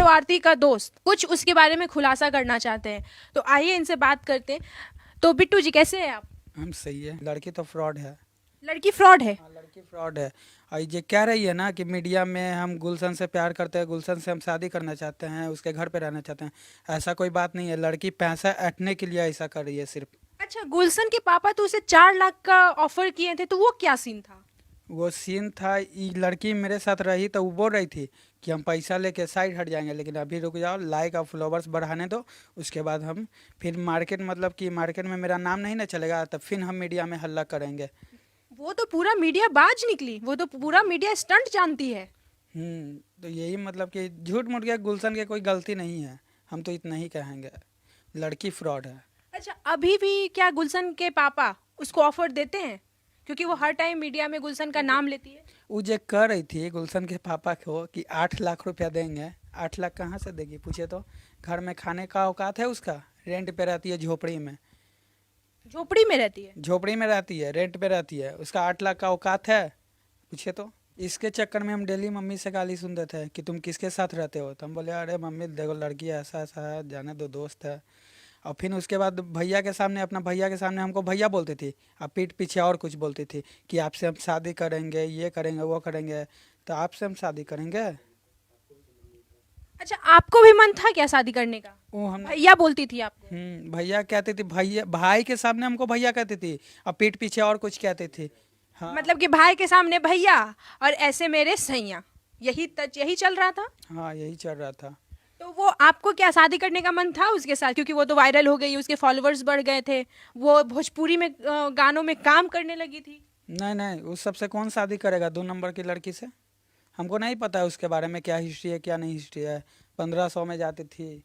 आरव आरती का दोस्त कुछ उसके बारे में खुलासा करना चाहते हैं, तो आइए इनसे बात करते हैं। तो बिट्टू जी कैसे हैं आप? हम सही है। लड़की तो फ्रॉड है। लड़की फ्रॉड है? हाँ, लड़की फ्रॉड है। और ये कह रही है ना कि मीडिया में हम गुलशन से प्यार करते हैं, गुलशन से हम शादी करना चाहते हैं, उसके घर पे रहना चाहते हैं। ऐसा कोई बात नहीं है। लड़की पैसा ऐंठने के लिए ऐसा कर रही है सिर्फ। अच्छा, गुलशन के पापा तो उसे 4 लाख का ऑफर किए थे, तो वो क्या सीन था? वो सीन था, ये लड़की मेरे साथ रही तो वो बोल रही थी कि हम पैसा लेके साइड हट जाएंगे, लेकिन अभी रुक जाओ, लाइक और फॉलोवर्स बढ़ाने दो। उसके बाद हम फिर मार्केट, मतलब कि मार्केट में मेरा नाम नहीं ना चलेगा, तब फिर हम मीडिया में हल्ला करेंगे। वो तो पूरा मीडिया बाज निकली, वो तो पूरा मीडिया स्टंट जानती है। तो यही मतलब कि झूठ मूठ के गुलशन की कोई गलती नहीं है। हम तो इतना ही कहेंगे, लड़की फ्रॉड है। अच्छा, अभी भी क्या गुलशन के पापा उसको ऑफर देते हैं? क्योंकि वो हर टाइम मीडिया में गुलशन का नाम लेती है। वो जो कह रही थी गुलशन के पापा को कि 8 लाख रुपया देंगे। 8 लाख कहाँ से देगी पूछे तो? घर में खाने का औकात है उसका? रेंट पे रहती है झोपड़ी में। झोपड़ी में रहती है? झोपड़ी में रहती है, रेंट पे रहती है, उसका 8 लाख का औकात है पूछे तो? इसके चक्कर में हम डेली मम्मी से गाली सुनते थे कि तुम किसके साथ रहते हो, तो हम बोले अरे मम्मी देखो लड़की ऐसा ऐसा है, जाने दो, दोस्त है। और फिर उसके बाद भैया के सामने, अपना भैया के सामने हमको भैया बोलती थी, और पीठ पीछे और कुछ बोलती थी कि आपसे हम शादी करेंगे, ये करेंगे, वो करेंगे। तो आपसे हम शादी करेंगे? अच्छा, आपको भी मन था क्या शादी करने का? वो हम भैया बोलती थी आपको? भैया कहती थी, भैया भाई के सामने हमको भैया कहती थी, और पीठ पीछे और कुछ कहती थी। हाँ। मतलब कि भाई के सामने भैया और ऐसे मेरे सैया, यही चल रहा था। हाँ, यही चल रहा था। तो वो आपको क्या शादी करने का मन था उसके साथ? क्योंकि वो तो वायरल हो गई, उसके फॉलोअर्स बढ़ गए थे, वो भोजपुरी में गानों में काम करने लगी थी। नहीं नहीं, उस सबसे कौन शादी करेगा 2 नंबर की लड़की से? हमको नहीं पता है उसके बारे में, क्या हिस्ट्री है क्या नहीं हिस्ट्री है। 1500 में जाती थी,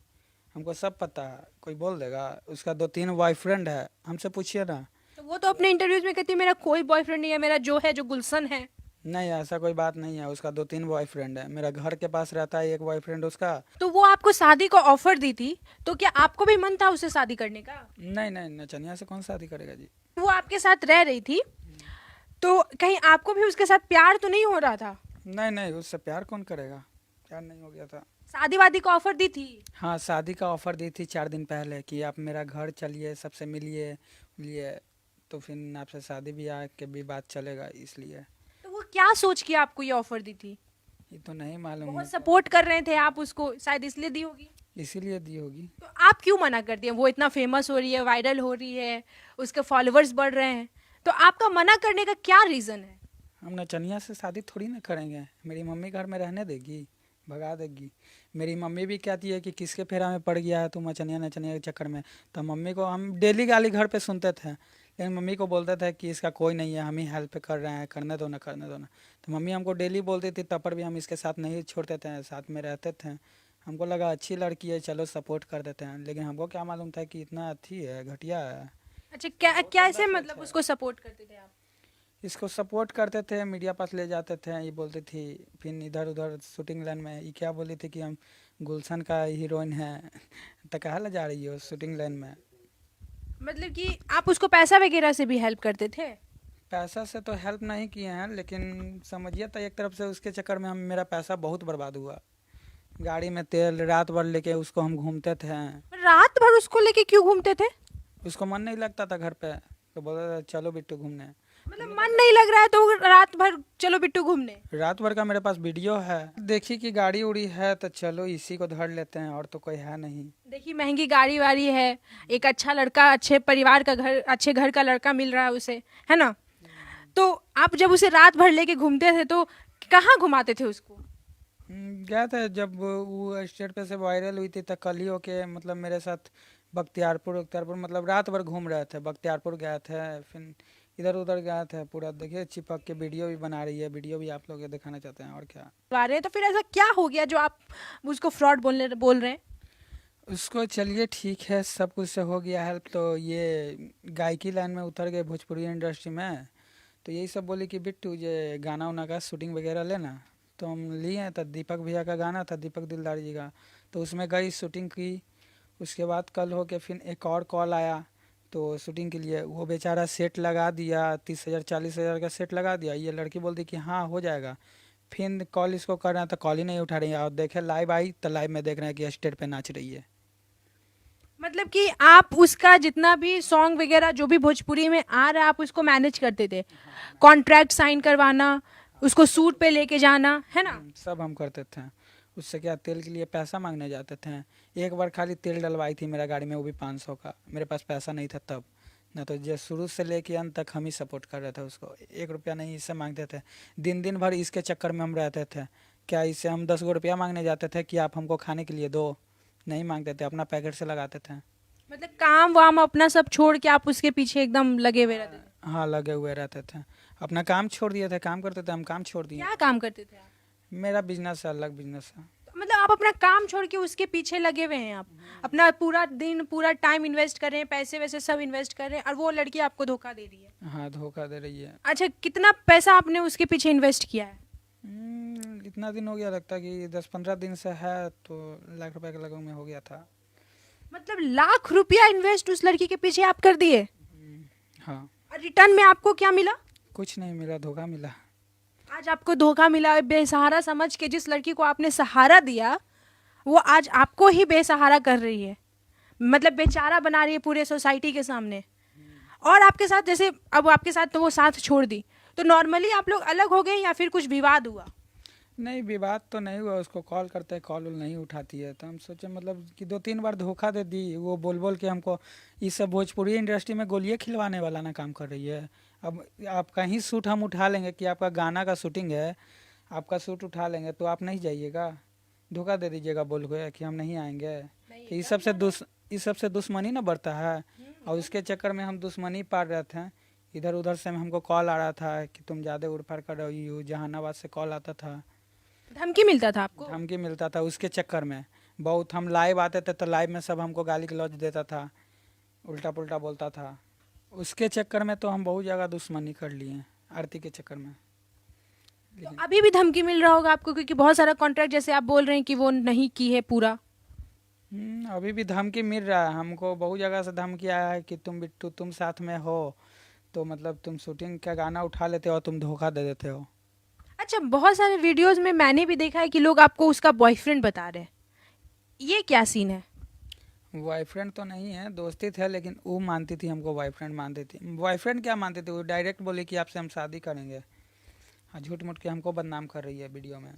हमको सब पता है। कोई बोल देगा? उसका 2-3 बॉयफ्रेंड है, हमसे पूछिए ना। तो वो तो अपने इंटरव्यूज में कहती है मेरा कोई बॉयफ्रेंड नहीं है, मेरा जो है जो गुलशन है। नहीं, ऐसा कोई बात नहीं है। उसका 2-3 बॉयफ्रेंड है, मेरा घर के पास रहता है एक बॉयफ्रेंड उसका। तो वो आपको शादी को ऑफर दी थी, तो क्या आपको भी मन था उससे शादी करने का? नहीं नहीं, नचनिया से कौन शादी करेगा जी। वो आपके साथ रह रही थी, तो कहीं आपको भी उसके साथ प्यार तो नहीं हो रहा था? नहीं नहीं, उससे प्यार कौन करेगा? प्यार नहीं हो गया था। शादी वादी का ऑफर दी थी? हाँ, शादी का ऑफर दी थी 4 दिन पहले कि आप मेरा घर चलिए, सबसे मिलिए लिए, तो फिर आपसे शादी ब्याह के भी बात चलेगा, इसलिए। तो वो क्या सोच के आपको ये ऑफर दी थी? ये तो नहीं मालूम बहुत हमको। सपोर्ट कर रहे थे आप उसको, शायद इसलिए दी होगी। इसीलिए दी होगी। तो आप क्यों मना कर दिए? वो इतना फेमस हो रही है, वायरल हो रही है, उसके फॉलोअर्स बढ़ रहे हैं, तो आपका मना करने का क्या रीजन है? हम नचनिया से शादी थोड़ी ना करेंगे। मेरी मम्मी घर में रहने देगी? भगा देगी। मेरी मम्मी भी कहती है कि किसके फेरा में पड़ गया है तू नचनिया नचनिया के चक्कर में। तो मम्मी को हम डेली गाली घर पे सुनते थे, लेकिन मम्मी को बोलते थे कि इसका कोई नहीं है, हम ही हेल्प कर रहे हैं, करने दो ना, करने दो ना। तो मम्मी हमको डेली बोलती थी, तब पर भी हम इसके साथ नहीं छोड़ते थे, साथ में रहते थे। हमको लगा अच्छी लड़की है, चलो सपोर्ट कर देते हैं, लेकिन हमको क्या मालूम था कि इतना अच्छी है, घटिया है। अच्छा, क्या बहुत क्या गंदा ऐसे सोच मतलब है। उसको सपोर्ट करते थे आप? इसको सपोर्ट करते थे, मीडिया पास ले जाते थे, ये बोलती थी। फिर इधर उधर शूटिंग लाइन में ये क्या बोली थी कि हम गुलशन का हीरोइन है। तो कहाँ ले जा रही हो शूटिंग लाइन में? मतलब कि आप उसको पैसा वगैरह से भी हेल्प करते थे? पैसा से तो हेल्प नहीं किए हैं, लेकिन समझिए तो एक तरफ से उसके चक्कर में हम, मेरा पैसा बहुत बर्बाद हुआ। गाड़ी में तेल रात भर लेके उसको हम घूमते थे। रात भर उसको लेके क्यों घूमते थे? उसको मन नहीं लगता था घर पे, तो बोलता था चलो बिट्टू घूमने। मतलब मन नहीं लग रहा है तो रात भर चलो बिट्टू घूमने? रात भर का मेरे पास वीडियो है। देखी कि गाड़ी उड़ी है तो चलो इसी को धर लेते हैं, और तो कोई है नहीं। देखिए, महंगी गाड़ी वाड़ी है, एक अच्छा लड़का, अच्छे परिवार का घर, अच्छे घर का लड़का मिल रहा है उसे, है ना? तो आप जब उसे रात भर लेके घूमते थे तो कहाँ घुमाते थे उसको? गया था जब वो स्टेट पे से वायरल हुई थी, तो कल ही होके मतलब मेरे साथ बख्तियारपुर उख्तियारपुर, मतलब रात भर घूम रहे थे। बख्तियारपुर गए थे, फिर इधर उधर गए थे पूरा। देखिए चिपक के वीडियो भी बना रही है, वीडियो भी आप लोग ये दिखाना चाहते हैं, और क्या। आ रहे हैं तो फिर ऐसा क्या हो गया जो आप उसको फ्रॉड बोल रहे हैं? उसको चलिए ठीक है, सब कुछ से हो गया हेल्प, तो ये गायकी लाइन में उतर गए भोजपुरी इंडस्ट्री में। तो यही सब बोली कि बिट्टू ये गाना उना का शूटिंग वगैरह लेना। तो हम लिए, तो दीपक भैया का गाना था, दीपक दिलदार जी का। तो उसमें गई, शूटिंग की। उसके बाद कल हो के फिर एक और कॉल आया, तो शूटिंग के लिए वो बेचारा सेट लगा दिया, 30,000 40,000 का सेट लगा दिया। ये लड़की बोलती कि हाँ हो जाएगा। फिर कॉल इसको कर रहे हैं तो कॉल ही नहीं उठा रही है, और देखे लाइव आई तो लाइव में देख रहे हैं कि स्टेज पे नाच रही है। मतलब कि आप उसका जितना भी सॉन्ग वगैरह जो भी भोजपुरी में आ रहा है आप उसको मैनेज करते थे, कॉन्ट्रैक्ट साइन करवाना, उसको सूट पे लेके जाना, है ना? सब हम करते थे। उससे क्या, तेल के लिए पैसा मांगने जाते थे। एक बार खाली तेल डलवाई थी मेरा गाड़ी में, वो भी 500 का। मेरे पास पैसा नहीं था तब, ना तो जो शुरू से लेके अंत तक हम ही सपोर्ट कर रहे थे उसको। 1 रुपया नहीं इससे मांगते थे। दिन दिन भर इसके चक्कर में हम रहते थे। क्या इससे हम 10 गो रुपया मांगने जाते थे कि आप हमको खाने के लिए दो, नहीं मांगते थे, अपना पैकेट से लगाते थे। मतलब काम वाम अपना सब छोड़ के आप उसके पीछे एकदम लगे हुए रहते थे? हाँ, लगे हुए रहते थे। अपना काम छोड़ दिए थे, काम करते थे हम, काम छोड़ दिए। क्या काम करते थे आप? मेरा बिजनेस है, अलग बिजनेस है। तो मतलब आप अपना काम छोड़ के उसके पीछे लगे हुए हैं, आप अपना पूरा दिन पूरा टाइम इन्वेस्ट कर रहे हैं, पैसे वैसे सब इन्वेस्ट कर रहे हैं, और वो लड़की आपको धोखा दे रही है? हाँ, धोखा दे रही है। अच्छा, कितना पैसा आपने उसके पीछे इन्वेस्ट किया है? इतना दिन हो गया, लगता है कि 10-15 दिन से है, तो लाख रुपए के लगभग में हो गया था। मतलब लाख रुपया इन्वेस्ट उस लड़की के पीछे आप कर दिए, हाँ, और रिटर्न में आपको क्या मिला? कुछ नहीं मिला, धोखा मिला। आज आपको धोखा मिला। बेसहारा समझ के जिस लड़की को आपने सहारा दिया, वो आज आपको ही बेसहारा कर रही है, मतलब बेचारा बना रही है पूरे सोसाइटी के सामने। और आपके साथ जैसे अब आपके साथ तो वो साथ छोड़ दी, तो नॉर्मली आप लोग अलग हो गए या फिर कुछ विवाद हुआ? नहीं, विवाद तो नहीं हुआ। उसको कॉल करते हैं, कॉल नहीं उठाती है, तो हम सोचे मतलब कि 2-3 बार धोखा दे दी। वो बोल बोल के हमको, इस सब भोजपुरी इंडस्ट्री में गोलियां खिलवाने वाला ना काम कर रही है। अब आपका ही शूट हम उठा लेंगे कि आपका गाना का शूटिंग है, आपका शूट उठा लेंगे तो आप नहीं जाइएगा, धोखा दे दीजिएगा बोल के कि हम नहीं आएंगे। तो इस सबसे दुश्मनी ना बढ़ता है, और उसके चक्कर में हम दुश्मनी पार रहे थे। इधर उधर से हमको कॉल आ रहा था कि तुम ज़्यादा उड़फाड़ कर रही हो, जहानाबाद से कॉल आता था, धमकी मिलता था आपको? धमकी मिलता था। उसके चक्कर में बहुत, हम लाइव आते थे तो लाइव में सब हमको गाली गलौज देता था, उल्टा पुल्टा बोलता था। उसके चक्कर में तो हम बहुत जगह दुश्मनी कर लिए हैं, आरती के चक्कर में। तो अभी भी धमकी मिल रहा होगा आपको, क्योंकि बहुत सारा कॉन्ट्रैक्ट जैसे आप बोल रहे हैं कि वो नहीं की है पूरा। अभी भी धमकी मिल रहा है हमको, बहुत जगह से धमकी आया है कि तुम बिट्टू, तुम साथ में हो तो मतलब तुम शूटिंग का गाना उठा लेते हो, तुम धोखा दे देते हो। अच्छा, बहुत सारे वीडियोस में मैंने भी देखा है कि लोग आपको उसका बॉयफ्रेंड बता रहे हैं, ये क्या सीन है? बॉयफ्रेंड तो नहीं है, दोस्ती थे, लेकिन वो मानती थी हमको बॉयफ्रेंड मानती थी। बॉयफ्रेंड क्या मानती थी, वो डायरेक्ट बोली कि आपसे हम शादी करेंगे। हाँ, झूठ मूठ के हमको बदनाम कर रही है वीडियो में।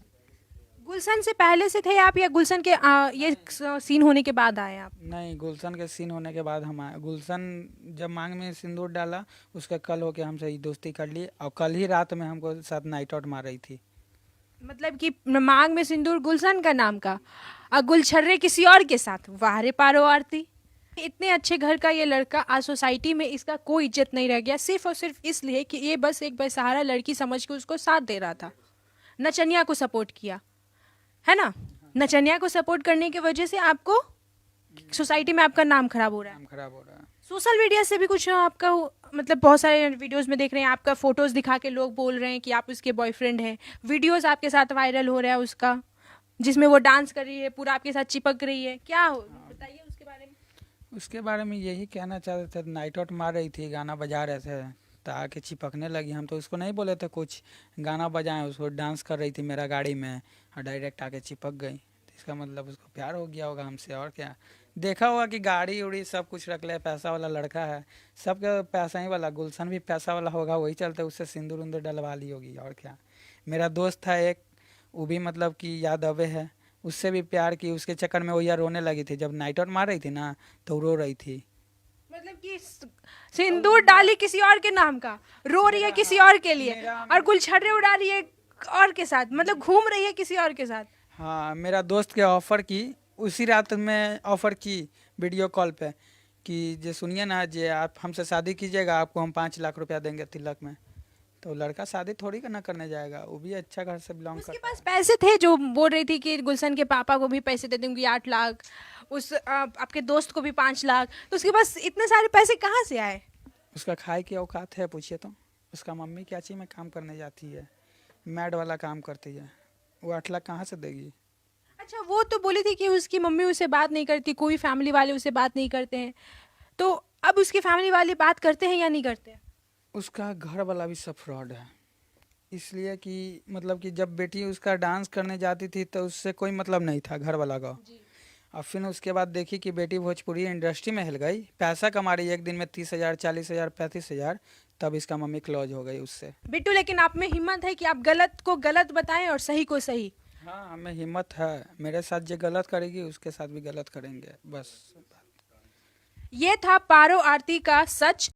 गुलशन से पहले से थे आप, या गुलशन के ये सीन होने के बाद आए आप? नहीं, गुलशन के सीन होने के बाद हम आए। गुलशन जब मांग में सिंदूर डाला, उसके कल होके हमसे ही दोस्ती कर ली, और कल ही रात में हमको साथ नाइट आउट मार रही थी। मतलब कि मांग में सिंदूर गुलशन का नाम का, और गुलछर्रे किसी और के साथ। वाह रे पारो आरती, इतने अच्छे घर का ये लड़का आज सोसाइटी में इसका कोई इज्जत नहीं रह गया, सिर्फ और सिर्फ इसलिए कि ये बस एक बेसहारा लड़की समझ के उसको साथ दे रहा था, नचनिया को सपोर्ट किया, है ना? नचनिया को सपोर्ट करने की वजह से आपको सोसाइटी में आपका नाम खराब हो रहा है। नाम खराब हो रहा है। सोशल मीडिया से भी कुछ आपका मतलब बहुत सारे वीडियोस में देख रहे हैं, आपका फोटोज दिखा के लोग बोल रहे हैं कि आप उसके बॉयफ्रेंड हैं। वीडियोस आपके साथ वायरल हो रहा है उसका, जिसमें वो डांस कर रही है, पूरा आपके साथ चिपक रही है, क्या हो बताइए उसके बारे में। उसके बारे में यही कहना चाहते थे, नाइट आउट मार रही थी, गाना बजा रहे थे तो आके चिपकने लगी। हम तो उसको नहीं बोले थे कुछ, गाना बजाएं, उसको डांस कर रही थी मेरा गाड़ी में, और डायरेक्ट आके चिपक गई। तो इसका मतलब उसको प्यार हो गया होगा हमसे, और क्या। देखा होगा कि गाड़ी उड़ी सब कुछ रख ले, पैसा वाला लड़का है, सबका पैसा ही वाला। गुलशन भी पैसा वाला होगा, वही चलते उससे सिंदूर उंदूर डलवा ली होगी, और क्या। मेरा दोस्त था एक, वो भी मतलब कि याद अवे है, उससे भी प्यार की। उसके चक्कर में वो यार रोने लगी थी जब नाइट आउट मार रही थी ना, तो रो रही थी। मतलब कि सिंदूर डाली किसी और के नाम का, रो रही है किसी और के लिए, और गुलछर्रे उड़ा रही है और के साथ, मतलब घूम रही है किसी और के साथ। हाँ, मेरा दोस्त के ऑफ़र की, उसी रात में ऑफ़र की वीडियो कॉल पे कि जे सुनिए ना, जे आप हमसे शादी कीजिएगा, आपको हम 5 लाख रुपया देंगे तिलक में। तो लड़का शादी थोड़ी ना करने जाएगा, वो भी अच्छा घर से बिलोंग उसके करता पास पैसे थे, जो बोल रही थी कि गुलशन के पापा को भी पैसे दे दूंगी 8 लाख, उस आपके दोस्त को भी 5 लाख। तो उसके पास इतने सारे पैसे कहाँ से आए? है। उसका खाए की औकात है, पूछिए तो। उसका मम्मी कराची में काम करने जाती है, मैड वाला काम करती है, वो 8 लाख कहाँ से देगी। अच्छा, वो तो बोली थी कि उसकी मम्मी उससे बात नहीं करती, कोई फैमिली वाले उससे बात नहीं करते हैं, तो अब उसके फैमिली वाले बात करते हैं या नहीं करते हैं? उसका घर वाला भी सब फ्रॉड है। इसलिए कि मतलब कि जब बेटी उसका डांस करने जाती थी तो उससे कोई मतलब नहीं था घर वाला का। और फिर उसके बाद देखी कि बेटी भोजपुरी इंडस्ट्री में हिल गई, पैसा कमा रही है, एक दिन में 30,000, 40,000, 35,000, तब इसका मम्मी क्लोज हो गई उससे। बिट्टू, लेकिन आप में हिम्मत है कि आप गलत को गलत बताएं और सही को सही। हाँ, हमें हिम्मत है, मेरे साथ जो गलत करेगी उसके साथ भी गलत करेंगे, बस। ये था पारो आरती का सच।